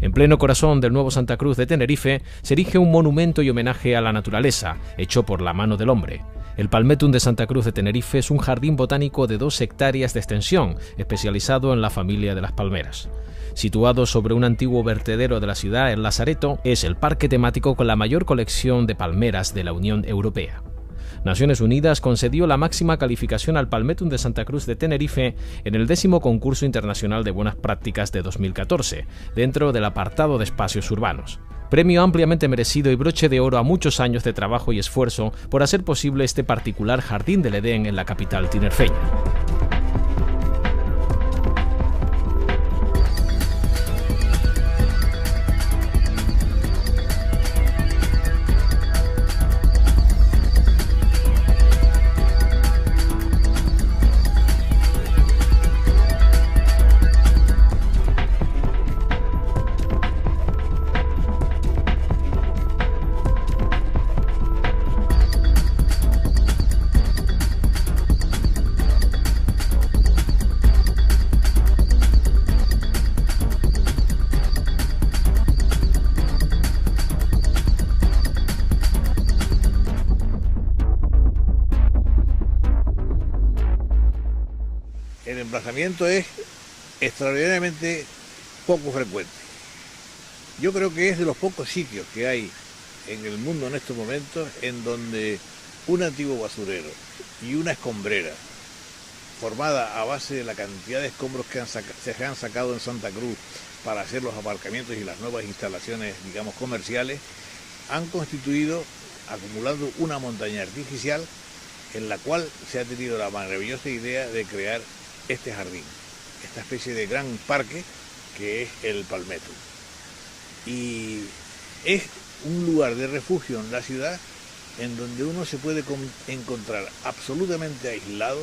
En pleno corazón del nuevo Santa Cruz de Tenerife se erige un monumento y homenaje a la naturaleza, hecho por la mano del hombre. El Palmetum de Santa Cruz de Tenerife es un jardín botánico de 2 hectáreas de extensión, especializado en la familia de las palmeras. Situado sobre un antiguo vertedero de la ciudad, el Lazareto es el parque temático con la mayor colección de palmeras de la Unión Europea. Naciones Unidas concedió la máxima calificación al Palmetum de Santa Cruz de Tenerife en el 10º Concurso Internacional de Buenas Prácticas de 2014, dentro del apartado de espacios urbanos. Premio ampliamente merecido y broche de oro a muchos años de trabajo y esfuerzo por hacer posible este particular jardín del Edén en la capital tinerfeña. El emplazamiento es extraordinariamente poco frecuente. Yo creo que es de los pocos sitios que hay en el mundo en estos momentos en donde un antiguo basurero y una escombrera formada a base de la cantidad de escombros que se han sacado en Santa Cruz para hacer los aparcamientos y las nuevas instalaciones, digamos, comerciales, han constituido, acumulando una montaña artificial en la cual se ha tenido la maravillosa idea de crear este jardín, esta especie de gran parque que es el Palmetum. Y es un lugar de refugio en la ciudad en donde uno se puede encontrar absolutamente aislado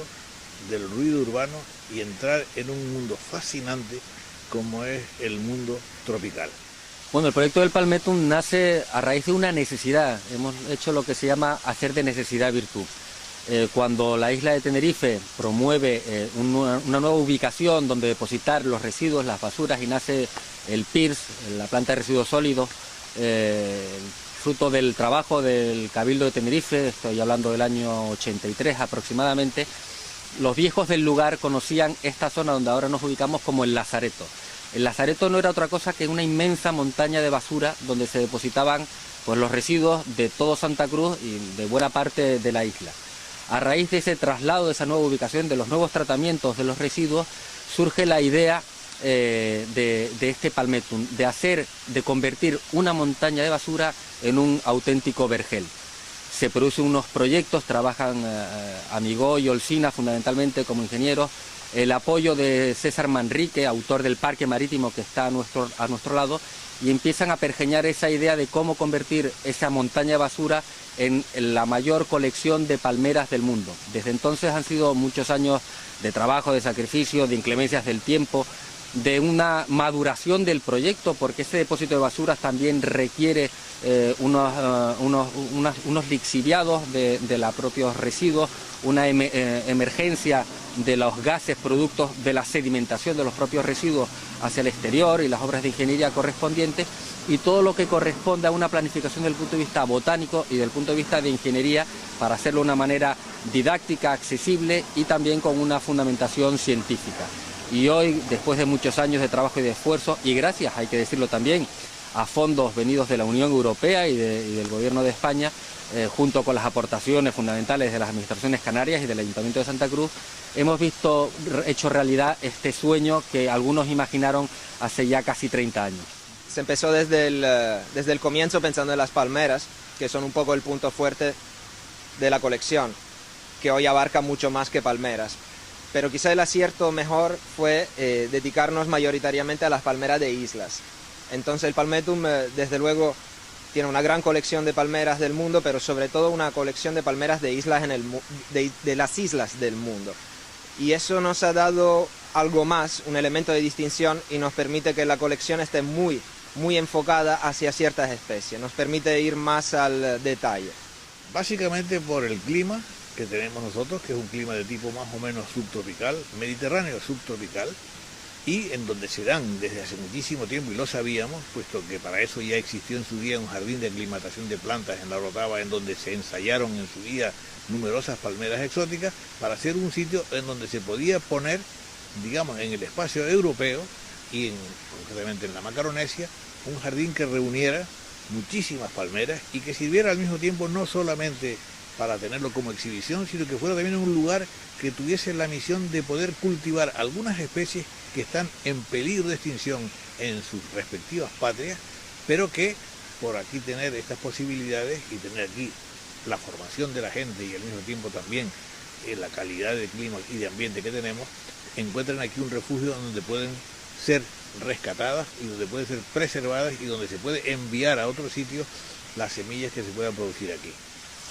del ruido urbano y entrar en un mundo fascinante como es el mundo tropical. Bueno, el proyecto del Palmetum nace a raíz de una necesidad. Hemos hecho lo que se llama hacer de necesidad virtud. Cuando la isla de Tenerife promueve una nueva ubicación donde depositar los residuos, las basuras, y nace el PIRS, la planta de residuos sólidos, fruto del trabajo del Cabildo de Tenerife, estoy hablando del año 83 aproximadamente, los viejos del lugar conocían esta zona donde ahora nos ubicamos como el Lazareto. El Lazareto no era otra cosa que una inmensa montaña de basura donde se depositaban pues, los residuos de todo Santa Cruz y de buena parte de la isla. A raíz de ese traslado, de esa nueva ubicación, de los nuevos tratamientos de los residuos, surge la idea de este Palmetum, de convertir una montaña de basura en un auténtico vergel. Se producen unos proyectos, trabajan Amigó y Olsina fundamentalmente como ingenieros, el apoyo de César Manrique, autor del Parque Marítimo que está a nuestro lado, y empiezan a pergeñar esa idea de cómo convertir esa montaña de basura en la mayor colección de palmeras del mundo. Desde entonces han sido muchos años de trabajo, de sacrificio, de inclemencias del tiempo, de una maduración del proyecto, porque ese depósito de basuras también requiere unos lixiviados de los propios residuos, una emergencia de los gases productos de la sedimentación de los propios residuos hacia el exterior y las obras de ingeniería correspondientes, y todo lo que corresponde a una planificación desde el punto de vista botánico y desde el punto de vista de ingeniería para hacerlo de una manera didáctica, accesible y también con una fundamentación científica. Y hoy, después de muchos años de trabajo y de esfuerzo, y gracias, hay que decirlo también, a fondos venidos de la Unión Europea y del Gobierno de España, junto con las aportaciones fundamentales de las administraciones canarias y del Ayuntamiento de Santa Cruz, hemos visto hecho realidad este sueño que algunos imaginaron hace ya casi 30 años. Se empezó desde el comienzo pensando en las palmeras, que son un poco el punto fuerte de la colección, que hoy abarca mucho más que palmeras. Pero quizá el acierto mejor fue dedicarnos mayoritariamente a las palmeras de islas. Entonces el Palmetum, desde luego, tiene una gran colección de palmeras del mundo, pero sobre todo una colección de palmeras de islas de las islas del mundo. Y eso nos ha dado algo más, un elemento de distinción, y nos permite que la colección esté muy enfocada hacia ciertas especies. Nos permite ir más al detalle. Básicamente por el clima que tenemos nosotros, que es un clima de tipo más o menos subtropical, mediterráneo subtropical, y en donde se dan desde hace muchísimo tiempo, y lo sabíamos, puesto que para eso ya existió en su día un jardín de aclimatación de plantas en la Orotava, en donde se ensayaron en su día numerosas palmeras exóticas, para hacer un sitio en donde se podía poner, digamos, en el espacio europeo y concretamente en la Macaronesia, un jardín que reuniera muchísimas palmeras y que sirviera al mismo tiempo no solamente para tenerlo como exhibición, sino que fuera también un lugar que tuviese la misión de poder cultivar algunas especies que están en peligro de extinción en sus respectivas patrias, pero que por aquí tener estas posibilidades y tener aquí la formación de la gente y al mismo tiempo también la calidad de clima y de ambiente que tenemos, encuentran aquí un refugio donde pueden ser rescatadas y donde pueden ser preservadas y donde se puede enviar a otros sitios las semillas que se puedan producir aquí.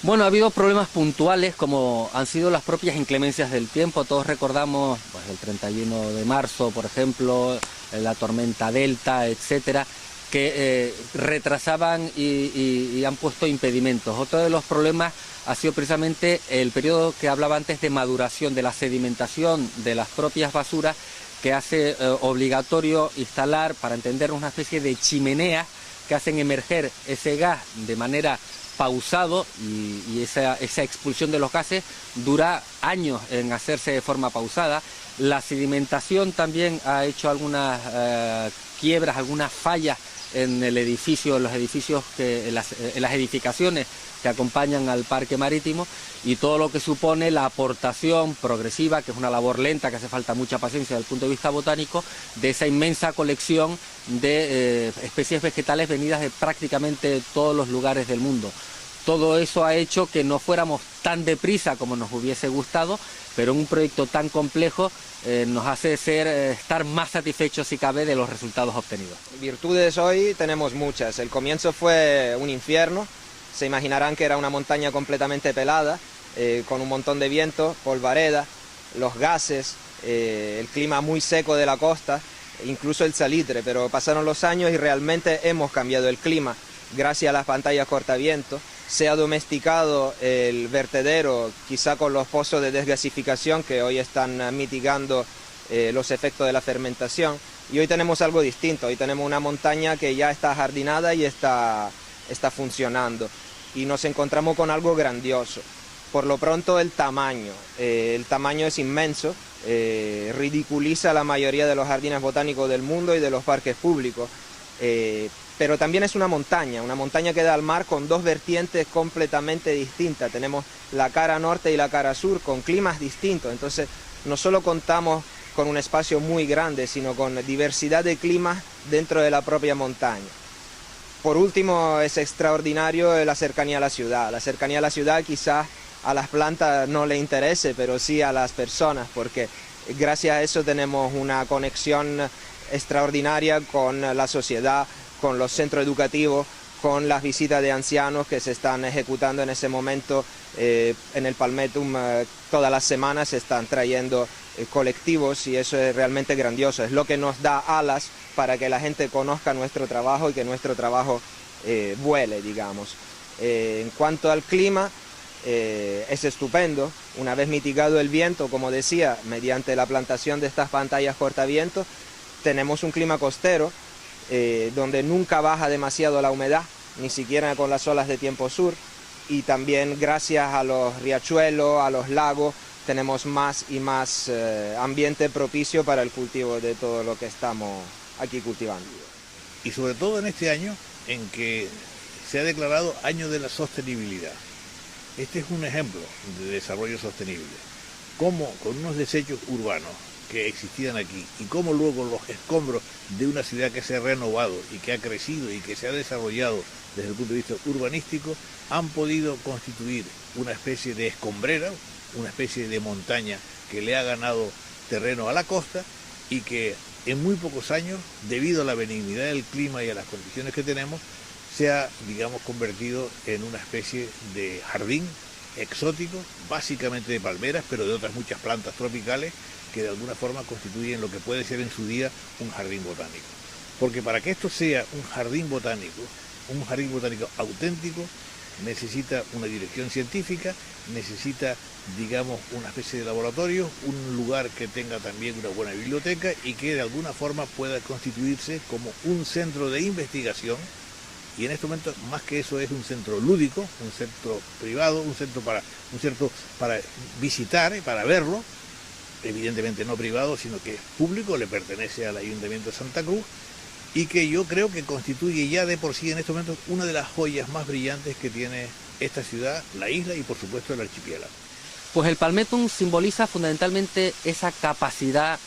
Bueno, ha habido problemas puntuales como han sido las propias inclemencias del tiempo. Todos recordamos pues, el 31 de marzo, por ejemplo, la tormenta Delta, etcétera, que retrasaban y han puesto impedimentos. Otro de los problemas ha sido precisamente el periodo que hablaba antes de maduración, de la sedimentación de las propias basuras, que hace obligatorio instalar, para entender, una especie de chimenea que hacen emerger ese gas de manera pausado y esa expulsión de los gases dura años en hacerse de forma pausada. La sedimentación también ha hecho algunas quiebras, algunas fallas en el edificio, en los edificios, en las edificaciones que acompañan al parque marítimo, y todo lo que supone la aportación progresiva, que es una labor lenta, que hace falta mucha paciencia desde el punto de vista botánico, de esa inmensa colección de especies vegetales venidas de prácticamente todos los lugares del mundo. Todo eso ha hecho que no fuéramos tan deprisa como nos hubiese gustado, pero en un proyecto tan complejo nos hace estar más satisfechos, si cabe, de los resultados obtenidos. Virtudes hoy tenemos muchas. El comienzo fue un infierno. Se imaginarán que era una montaña completamente pelada, con un montón de viento, polvareda, los gases, el clima muy seco de la costa, incluso el salitre, pero pasaron los años y realmente hemos cambiado el clima gracias a las pantallas cortaviento. Se ha domesticado el vertedero, quizá con los pozos de desgasificación que hoy están mitigando los efectos de la fermentación, y hoy tenemos algo distinto. Hoy tenemos una montaña que ya está jardinada y está funcionando, y nos encontramos con algo grandioso. Por lo pronto el tamaño es inmenso, ridiculiza la mayoría de los jardines botánicos del mundo y de los parques públicos, pero también es una montaña que da al mar con dos vertientes completamente distintas. Tenemos la cara norte y la cara sur con climas distintos, entonces no solo contamos con un espacio muy grande, sino con diversidad de climas dentro de la propia montaña. Por último, es extraordinario la cercanía a la ciudad. La cercanía a la ciudad quizás a las plantas no le interese, pero sí a las personas, porque gracias a eso tenemos una conexión extraordinaria con la sociedad, con los centros educativos, con las visitas de ancianos que se están ejecutando en ese momento. En el Palmetum todas las semanas se están trayendo colectivos, y eso es realmente grandioso. Es lo que nos da alas para que la gente conozca nuestro trabajo y que nuestro trabajo vuele, digamos. En cuanto al clima, es estupendo. Una vez mitigado el viento, como decía, mediante la plantación de estas pantallas cortaviento, tenemos un clima costero, donde nunca baja demasiado la humedad, ni siquiera con las olas de tiempo sur, y también gracias a los riachuelos, a los lagos, tenemos más y más ambiente propicio para el cultivo de todo lo que estamos aquí cultivando. Y sobre todo en este año en que se ha declarado Año de la Sostenibilidad. Este es un ejemplo de desarrollo sostenible. Cómo con unos desechos urbanos que existían aquí y cómo luego los escombros de una ciudad que se ha renovado y que ha crecido y que se ha desarrollado desde el punto de vista urbanístico han podido constituir una especie de escombrera, una especie de montaña que le ha ganado terreno a la costa y que en muy pocos años, debido a la benignidad del clima y a las condiciones que tenemos, se ha, digamos, convertido en una especie de jardín exótico, básicamente de palmeras, pero de otras muchas plantas tropicales que de alguna forma constituyen lo que puede ser en su día un jardín botánico. Porque para que esto sea un jardín botánico auténtico, necesita una dirección científica, necesita, digamos, una especie de laboratorio, un lugar que tenga también una buena biblioteca y que de alguna forma pueda constituirse como un centro de investigación. Y en este momento, más que eso, es un centro lúdico, un centro privado, un centro para visitar y para verlo, evidentemente no privado, sino que es público, le pertenece al Ayuntamiento de Santa Cruz, y que yo creo que constituye ya de por sí en estos momentos una de las joyas más brillantes que tiene esta ciudad, la isla y por supuesto el archipiélago. Pues el Palmettum simboliza fundamentalmente esa capacidad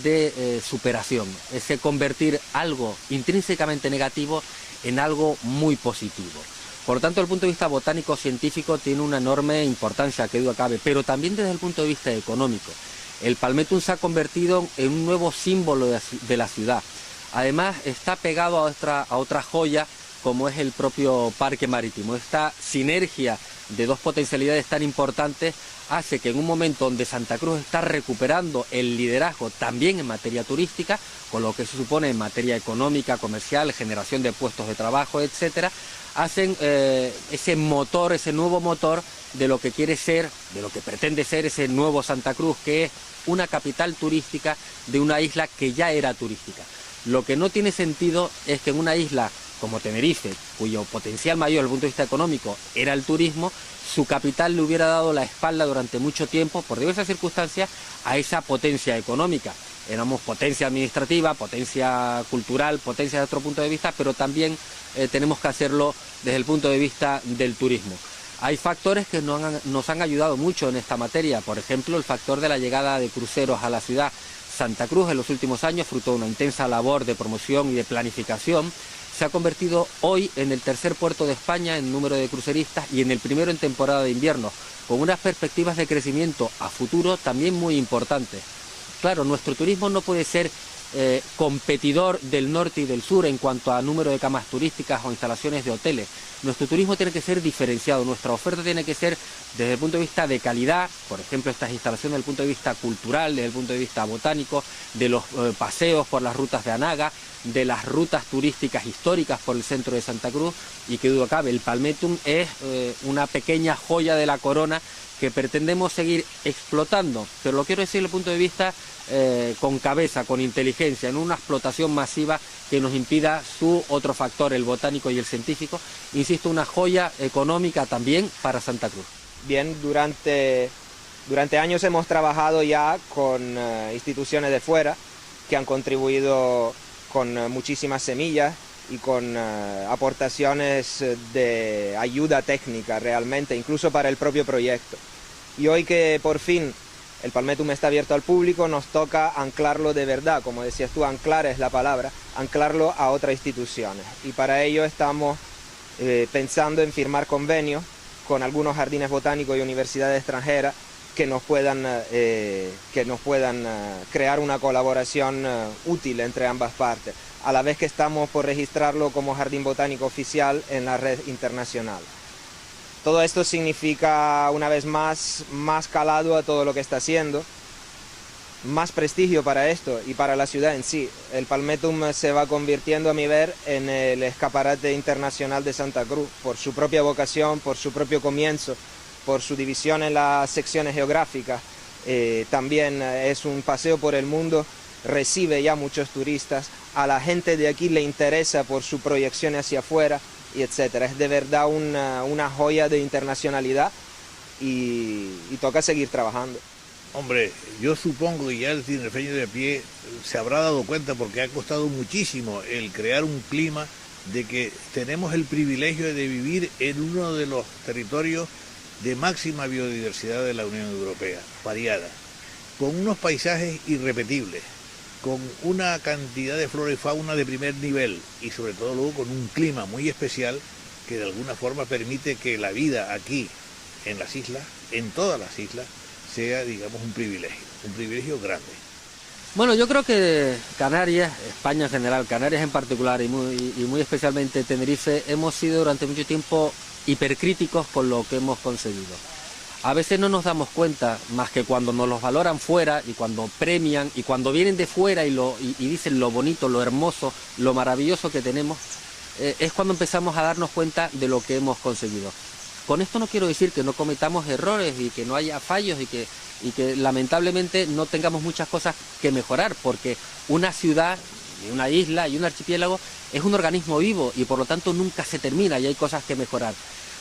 de superación, ese convertir algo intrínsecamente negativo en algo muy positivo. Por lo tanto, desde el punto de vista botánico-científico tiene una enorme importancia, que duda cabe, pero también desde el punto de vista económico. El Palmettum se ha convertido en un nuevo símbolo de la ciudad. Además, está pegado a otra joya, como es el propio parque marítimo. Esta sinergia de dos potencialidades tan importantes hace que en un momento donde Santa Cruz está recuperando el liderazgo también en materia turística, con lo que se supone en materia económica, comercial, generación de puestos de trabajo, etcétera, hacen ese motor, ese nuevo motor de lo que quiere ser, de lo que pretende ser ese nuevo Santa Cruz, que es una capital turística de una isla que ya era turística. Lo que no tiene sentido es que en una isla como Tenerife, cuyo potencial mayor desde el punto de vista económico era el turismo, su capital le hubiera dado la espalda durante mucho tiempo, por diversas circunstancias, a esa potencia económica. Éramos potencia administrativa, potencia cultural, potencia desde otro punto de vista, pero también tenemos que hacerlo desde el punto de vista del turismo. Hay factores que nos han ayudado mucho en esta materia, por ejemplo, el factor de la llegada de cruceros a la ciudad. Santa Cruz en los últimos años, fruto de una intensa labor de promoción y de planificación, se ha convertido hoy en el tercer puerto de España en número de cruceristas y en el primero en temporada de invierno, con unas perspectivas de crecimiento a futuro también muy importantes. Claro, nuestro turismo no puede ser competidor del norte y del sur en cuanto a número de camas turísticas o instalaciones de hoteles. Nuestro turismo tiene que ser diferenciado, nuestra oferta tiene que ser desde el punto de vista de calidad, por ejemplo estas instalaciones desde el punto de vista cultural, desde el punto de vista botánico, de los paseos por las rutas de Anaga, de las rutas turísticas históricas por el centro de Santa Cruz, y que duda cabe, el Palmettum es una pequeña joya de la corona que pretendemos seguir explotando, pero lo quiero decir desde el punto de vista con cabeza, con inteligencia, en una explotación masiva que nos impida su otro factor, el botánico y el científico. Insisto, una joya económica también para Santa Cruz. Bien, durante años hemos trabajado ya con instituciones de fuera que han contribuido con muchísimas semillas y con aportaciones de ayuda técnica realmente, incluso para el propio proyecto. Y hoy que por fin el Palmettum está abierto al público, nos toca anclarlo de verdad, como decías tú, anclar es la palabra, anclarlo a otras instituciones. Y para ello estamos pensando en firmar convenios con algunos jardines botánicos y universidades extranjeras que nos puedan crear una colaboración útil entre ambas partes, a la vez que estamos por registrarlo como jardín botánico oficial en la red internacional. Todo esto significa, una vez más calado a todo lo que está haciendo, más prestigio para esto y para la ciudad en sí. El Palmettum se va convirtiendo, a mi ver, en el escaparate internacional de Santa Cruz, por su propia vocación, por su propio comienzo, por su división en las secciones geográficas. También es un paseo por el mundo, recibe ya muchos turistas, a la gente de aquí le interesa por su proyección hacia afuera, y etcétera. Es de verdad una joya de internacionalidad y toca seguir trabajando. Hombre, yo supongo que ya el tinerfeño de a pie se habrá dado cuenta, porque ha costado muchísimo el crear un clima de que tenemos el privilegio de vivir en uno de los territorios de máxima biodiversidad de la Unión Europea, variada, con unos paisajes irrepetibles, con una cantidad de flora y fauna de primer nivel y sobre todo luego con un clima muy especial que de alguna forma permite que la vida aquí en las islas, en todas las islas, sea, digamos, un privilegio grande. Bueno, yo creo que Canarias, España en general, Canarias en particular y muy especialmente Tenerife, hemos sido durante mucho tiempo hipercríticos con lo que hemos conseguido. A veces no nos damos cuenta, más que cuando nos los valoran fuera y cuando premian y cuando vienen de fuera y dicen lo bonito, lo hermoso, lo maravilloso que tenemos, es cuando empezamos a darnos cuenta de lo que hemos conseguido. Con esto no quiero decir que no cometamos errores y que no haya fallos y que lamentablemente no tengamos muchas cosas que mejorar, porque una ciudad, una isla y un archipiélago es un organismo vivo y por lo tanto nunca se termina y hay cosas que mejorar.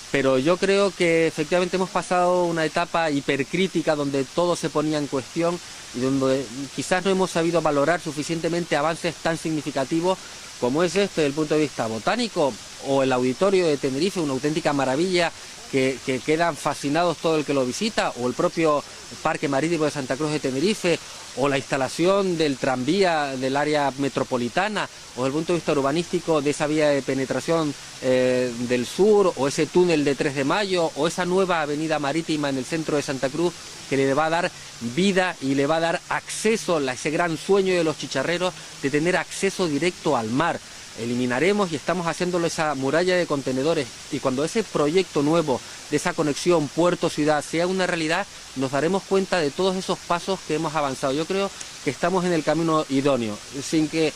Pero yo creo que efectivamente hemos pasado una etapa hipercrítica donde todo se ponía en cuestión y donde quizás no hemos sabido valorar suficientemente avances tan significativos como es este desde el punto de vista botánico, o el auditorio de Tenerife, una auténtica maravilla que quedan fascinados todo el que lo visita, o el propio Parque Marítimo de Santa Cruz de Tenerife, o la instalación del tranvía del área metropolitana, o desde el punto de vista urbanístico de esa vía de penetración del sur, o ese túnel de 3 de Mayo, o esa nueva avenida marítima en el centro de Santa Cruz que le va a dar vida y le va a dar acceso a ese gran sueño de los chicharreros de tener acceso directo al mar. Eliminaremos y estamos haciéndolo esa muralla de contenedores, y cuando ese proyecto nuevo de esa conexión puerto-ciudad sea una realidad, nos daremos cuenta de todos esos pasos que hemos avanzado. Yo creo que estamos en el camino idóneo, sin que,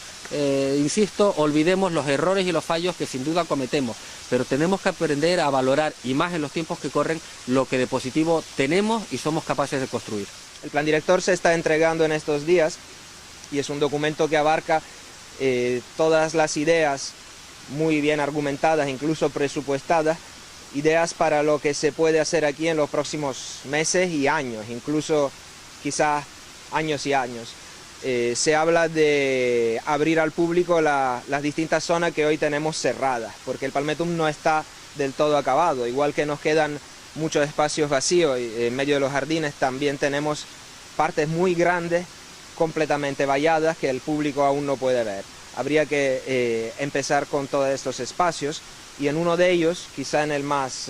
insisto, olvidemos los errores y los fallos que sin duda cometemos, pero tenemos que aprender a valorar, y más en los tiempos que corren, lo que de positivo tenemos y somos capaces de construir. El plan director se está entregando en estos días y es un documento que abarca todas las ideas muy bien argumentadas, incluso presupuestadas, ideas para lo que se puede hacer aquí en los próximos meses y años, incluso quizás años y años. Se habla de abrir al público las distintas zonas que hoy tenemos cerradas, porque el Palmetum no está del todo acabado, igual que nos quedan muchos espacios vacíos y en medio de los jardines también tenemos partes muy grandes completamente valladas que el público aún no puede ver. Habría que empezar con todos estos espacios, y en uno de ellos, quizá en el más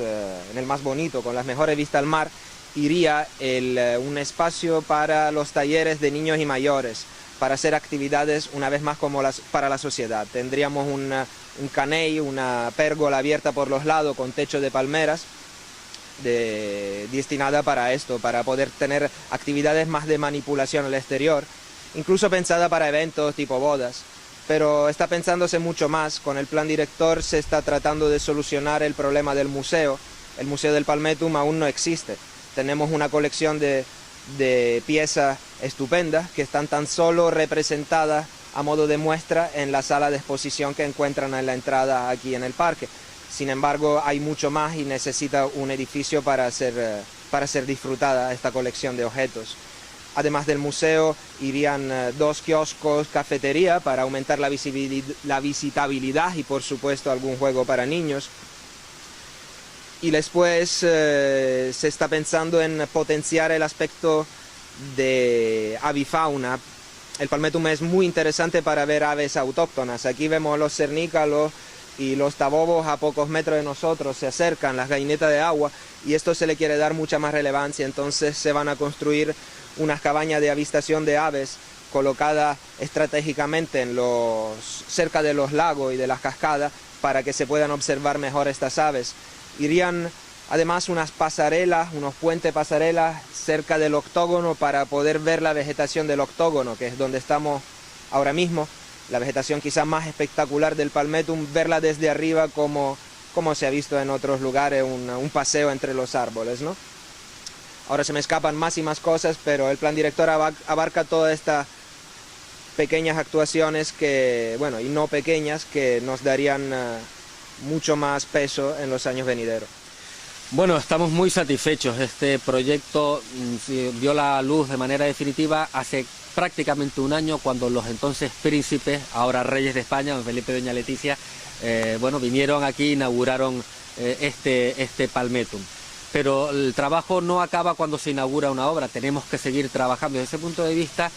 bonito, con las mejores vistas al mar, iría un espacio para los talleres de niños y mayores, para hacer actividades una vez más como para la sociedad. Tendríamos un caney, una pérgola abierta por los lados con techo de palmeras, destinada para esto, para poder tener actividades más de manipulación al exterior, incluso pensada para eventos tipo bodas. Pero está pensándose mucho más. Con el plan director se está tratando de solucionar el problema del museo. El Museo del Palmetum aún no existe. Tenemos una colección de piezas estupendas que están tan solo representadas a modo de muestra en la sala de exposición que encuentran en la entrada aquí en el parque. Sin embargo, hay mucho más y necesita un edificio para ser disfrutada esta colección de objetos. Además del museo, irían 2 kioscos, cafetería para aumentar la visitabilidad y, por supuesto, algún juego para niños. Y después se está pensando en potenciar el aspecto de avifauna. El Palmetum es muy interesante para ver aves autóctonas. Aquí vemos los cernícalos y los tabobos a pocos metros de nosotros, se acercan, las gallinetas de agua, y esto se le quiere dar mucha más relevancia. Entonces se van a construir unas cabañas de avistación de aves colocadas estratégicamente cerca de los lagos y de las cascadas para que se puedan observar mejor estas aves. Irían además unas pasarelas, unos puentes pasarelas cerca del octógono para poder ver la vegetación del octógono, que es donde estamos ahora mismo. La vegetación quizás más espectacular del Palmetum, verla desde arriba como se ha visto en otros lugares, un paseo entre los árboles, ¿no? Ahora se me escapan más y más cosas, pero el plan director abarca todas estas pequeñas actuaciones y no pequeñas, que nos darían mucho más peso en los años venideros. Bueno, estamos muy satisfechos. Este proyecto vio la luz de manera definitiva hace prácticamente un año, cuando los entonces príncipes, ahora reyes de España, don Felipe y doña Leticia, vinieron aquí e inauguraron este Palmetum. Pero el trabajo no acaba cuando se inaugura una obra, tenemos que seguir trabajando. Desde ese punto de vista,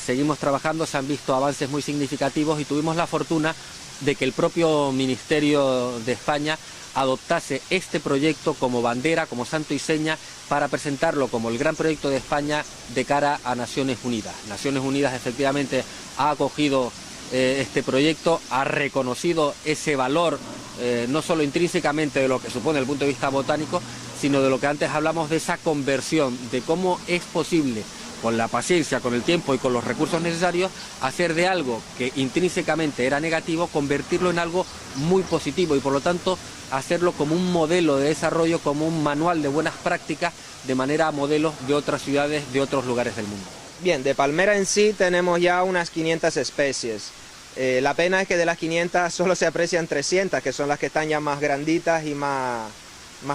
seguimos trabajando, se han visto avances muy significativos y tuvimos la fortuna de que el propio Ministerio de España adoptase este proyecto como bandera, como santo y seña, para presentarlo como el gran proyecto de España de cara a Naciones Unidas. Naciones Unidas efectivamente ha acogido este proyecto, ha reconocido ese valor, no solo intrínsecamente de lo que supone desde el punto de vista botánico, sino de lo que antes hablamos de esa conversión, de cómo es posible con la paciencia, con el tiempo y con los recursos necesarios, hacer de algo que intrínsecamente era negativo, convertirlo en algo muy positivo y por lo tanto hacerlo como un modelo de desarrollo, como un manual de buenas prácticas, de manera a modelos de otras ciudades, de otros lugares del mundo. Bien, de palmera en sí tenemos ya unas 500 especies. La pena es que de las 500 solo se aprecian 300, que son las que están ya más granditas y más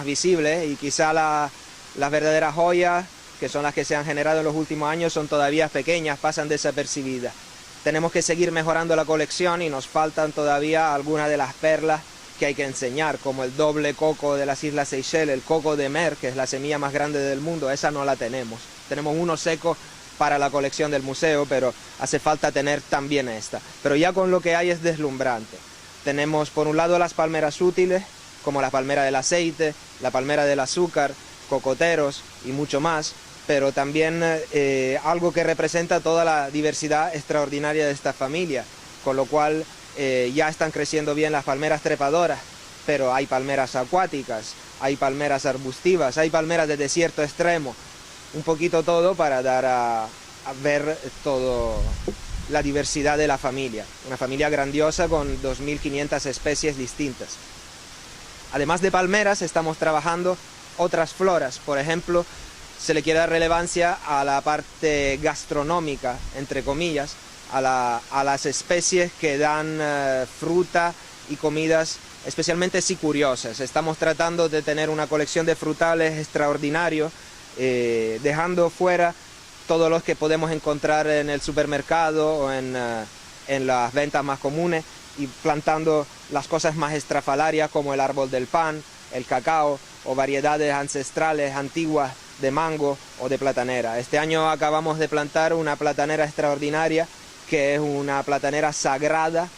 visibles, y quizá las verdaderas joyas, que son las que se han generado en los últimos años, son todavía pequeñas, pasan desapercibidas. Tenemos que seguir mejorando la colección y nos faltan todavía algunas de las perlas que hay que enseñar, como el doble coco de las Islas Seychelles, el coco de Mer, que es la semilla más grande del mundo, esa no la tenemos. Tenemos uno seco para la colección del museo, pero hace falta tener también esta. Pero ya con lo que hay es deslumbrante. Tenemos por un lado las palmeras útiles, como la palmera del aceite, la palmera del azúcar, cocoteros y mucho más, pero también algo que representa toda la diversidad extraordinaria de esta familia, con lo cual ya están creciendo bien las palmeras trepadoras, pero hay palmeras acuáticas, hay palmeras arbustivas, hay palmeras de desierto extremo, un poquito todo para dar a ver toda la diversidad de la familia, una familia grandiosa con 2.500 especies distintas. Además de palmeras estamos trabajando otras floras, por ejemplo, se le quiere dar relevancia a la parte gastronómica, entre comillas, a las especies que dan fruta y comidas especialmente sí curiosas. Estamos tratando de tener una colección de frutales extraordinario, dejando fuera todos los que podemos encontrar en el supermercado o en las ventas más comunes y plantando las cosas más estrafalarias como el árbol del pan, el cacao o variedades ancestrales antiguas de mango o de platanera. Este año acabamos de plantar una platanera extraordinaria que es una platanera sagrada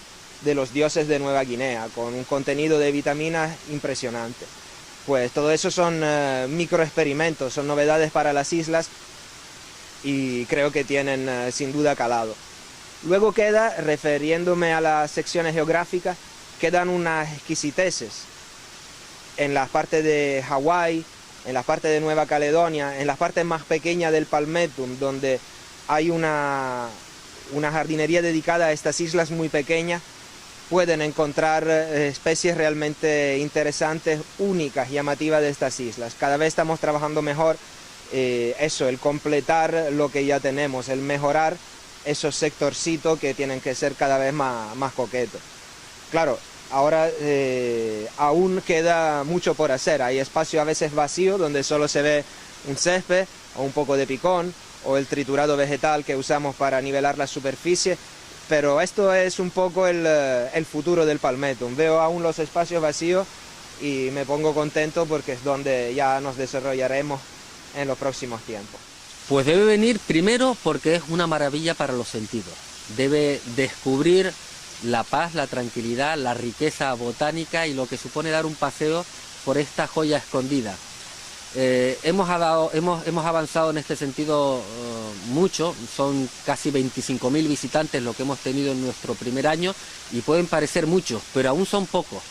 de los dioses de Nueva Guinea, con un contenido de vitaminas impresionante. Pues todo eso son microexperimentos, son novedades para las islas y creo que tienen sin duda calado. Luego queda, refiriéndome a las secciones geográficas, quedan unas exquisiteces en las partes de Hawái, en las partes de Nueva Caledonia, en las partes más pequeñas del Palmetto, donde hay una jardinería dedicada a estas islas muy pequeñas, pueden encontrar especies realmente interesantes, únicas, llamativas de estas islas. Cada vez estamos trabajando mejor el completar lo que ya tenemos, el mejorar esos sectorcitos que tienen que ser cada vez más coquetos. Claro, ahora aún queda mucho por hacer, hay espacio a veces vacío donde solo se ve un césped o un poco de picón o el triturado vegetal que usamos para nivelar la superficie, pero esto es un poco el futuro del Palmetto. Veo aún los espacios vacíos y me pongo contento porque es donde ya nos desarrollaremos en los próximos tiempos. Pues debe venir primero porque es una maravilla para los sentidos. Debe descubrir la paz, la tranquilidad, la riqueza botánica y lo que supone dar un paseo por esta joya escondida. Hemos avanzado en este sentido mucho, son casi 25.000 visitantes lo que hemos tenido en nuestro primer año y pueden parecer muchos, pero aún son pocos.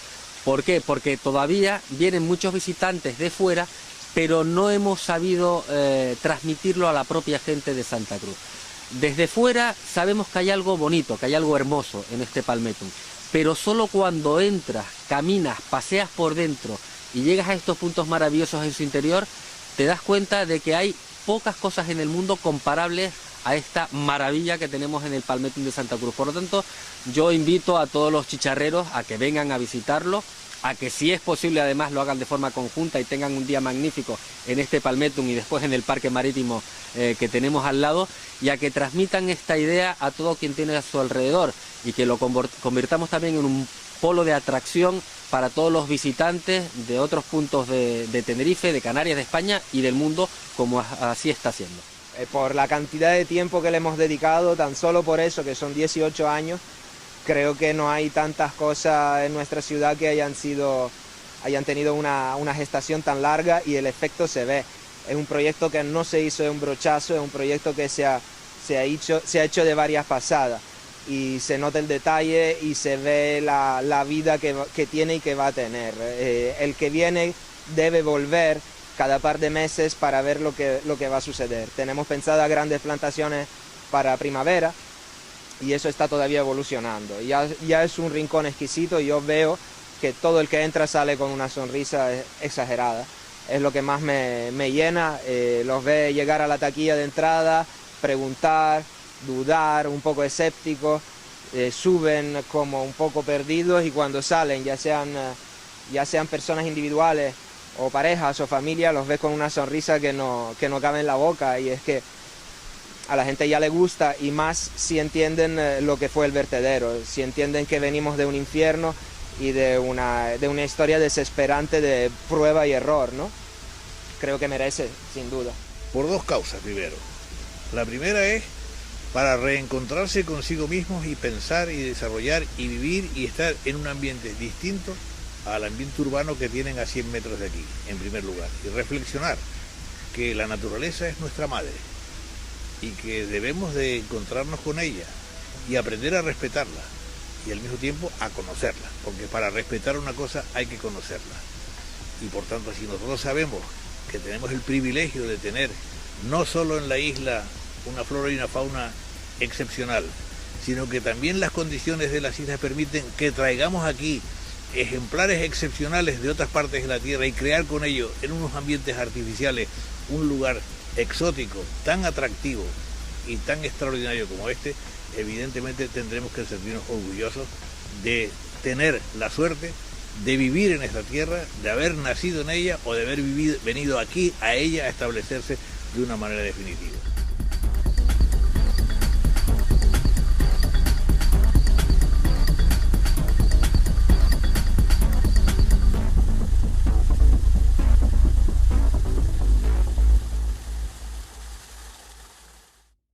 ¿Por qué? Porque todavía vienen muchos visitantes de fuera, pero no hemos sabido transmitirlo a la propia gente de Santa Cruz. Desde fuera sabemos que hay algo bonito, que hay algo hermoso en este Palmetto, pero solo cuando entras, caminas, paseas por dentro y llegas a estos puntos maravillosos en su interior, te das cuenta de que hay pocas cosas en el mundo comparables a esta maravilla que tenemos en el Palmetto de Santa Cruz. Por lo tanto, yo invito a todos los chicharreros a que vengan a visitarlo, a que si es posible además lo hagan de forma conjunta y tengan un día magnífico en este Palmetto y después en el parque marítimo que tenemos al lado, y a que transmitan esta idea a todo quien tiene a su alrededor y que lo convirtamos también en un polo de atracción para todos los visitantes de otros puntos de Tenerife, de Canarias, de España y del mundo, como así está siendo. Por la cantidad de tiempo que le hemos dedicado, tan solo por eso, que son 18 años, creo que no hay tantas cosas en nuestra ciudad que hayan tenido una gestación tan larga y el efecto se ve. Es un proyecto que no se hizo de un brochazo, es un proyecto que se ha hecho de varias pasadas y se nota el detalle y se ve la vida que tiene y que va a tener. El que viene debe volver cada par de meses para ver lo que va a suceder. Tenemos pensadas grandes plantaciones para primavera y eso está todavía evolucionando. Ya es un rincón exquisito y yo veo que todo el que entra sale con una sonrisa exagerada. Es lo que más me llena, los ve llegar a la taquilla de entrada, preguntar, dudar, un poco escépticos, suben como un poco perdidos y cuando salen, ya sean personas individuales o parejas o familias, los ves con una sonrisa que no cabe en la boca, y es que a la gente ya le gusta, y más si entienden lo que fue el vertedero, si entienden que venimos de un infierno y de una historia desesperante de prueba y error, ¿no? Creo que merece, sin duda. Por dos causas, primero. La primera es para reencontrarse consigo mismos y pensar y desarrollar y vivir y estar en un ambiente distinto al ambiente urbano que tienen a 100 metros de aquí, en primer lugar. Y reflexionar que la naturaleza es nuestra madre y que debemos de encontrarnos con ella y aprender a respetarla y al mismo tiempo a conocerla, porque para respetar una cosa hay que conocerla. Y por tanto, si nosotros sabemos que tenemos el privilegio de tener no solo en la isla una flora y una fauna excepcional, sino que también las condiciones de las islas permiten que traigamos aquí ejemplares excepcionales de otras partes de la Tierra y crear con ello en unos ambientes artificiales un lugar exótico, tan atractivo y tan extraordinario como este, evidentemente tendremos que sentirnos orgullosos de tener la suerte de vivir en esta tierra, de haber nacido en ella o de haber venido aquí a ella a establecerse de una manera definitiva.